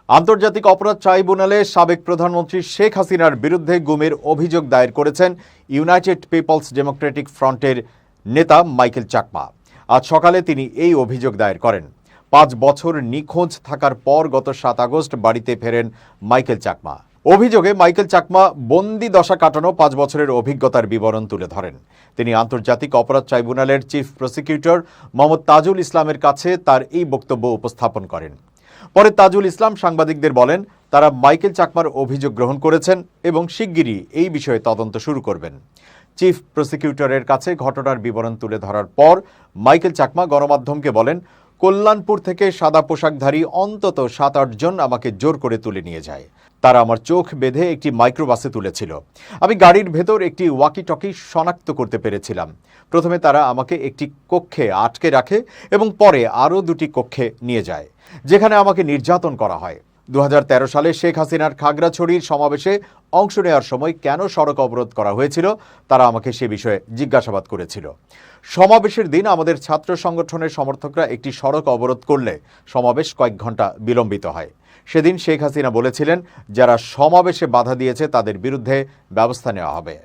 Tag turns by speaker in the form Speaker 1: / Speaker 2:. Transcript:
Speaker 1: আন্তর্জাতিক অপরাধ ট্রাইব্যুনালে সাবেক প্রধানমন্ত্রী শেখ হাসিনার বিরুদ্ধে গুমের অভিযোগ দায়ের করেছেন ইউনাইটেড পিপলস ডেমোক্রেটিক ফ্রন্টের নেতা মাইকেল চাকমা। আজ সকালে তিনি এই অভিযোগ দায়ের করেন। ৫ বছর নিখোঁজ থাকার পর গত ৭ আগস্ট বাড়িতে ফেরেন মাইকেল চাকমা। অভিযোগে মাইকেল চাকমা বন্দি দশা কাটানো ৫ বছরের অভিজ্ঞতার বিবরণ তুলে ধরেন। তিনি আন্তর্জাতিক অপরাধ ট্রাইব্যুনালের চিফ প্রসিকিউটর মোহাম্মদ তাজুল ইসলামের কাছে তার এই বক্তব্য উপস্থাপন করেন। পরে তাজুল ইসলাম সাংবাদিকদের বলেন, তারা মাইকেল চাকমার অভিযোগ গ্রহণ করেছেন এবং শিগগিরই এই বিষয়ে তদন্ত শুরু করবেন। চিফ প্রসিকিউটরের কাছে ঘটনার বিবরণ তুলে ধরার পর মাইকেল চাকমা গণমাধ্যমকে বলেন, কল্যাণপুর থেকে সাদা পোশাকধারী অন্তত ৭-৮ জন আমাকে জোর করে তুলে নিয়ে যায়। তারা আমার চোখ বেঁধে একটি মাইক্রোবাসে তুলেছিল। আমি গাড়ির ভেতর একটি ওয়াকি টকি শনাক্ত করতে পেরেছিলাম। প্রথমে তারা আমাকে একটি কক্ষে আটকে রাখে এবং পরে আরও ২টি কক্ষে নিয়ে যায়, যেখানে আমাকে নির্যাতন করা হয়। ২০১৩ সালে শেখ হাসিনার খাগড়াছড়ির সমাবেশে অংশ নেওয়ার সময় কেন সড়ক অবরোধ করা হয়েছিল তারা আমাকে সে বিষয়ে জিজ্ঞাসাবাদ করেছিল। সমাবেশের দিন আমাদের ছাত্র সংগঠনের সমর্থকরা একটি সড়ক অবরোধ করলে সমাবেশ কয়েক ঘন্টা বিলম্বিত হয়। সেদিন শেখ হাসিনা বলেছিলেন, যারা সমাবেশে বাধা দিয়েছে তাদের বিরুদ্ধে ব্যবস্থা নেওয়া হবে।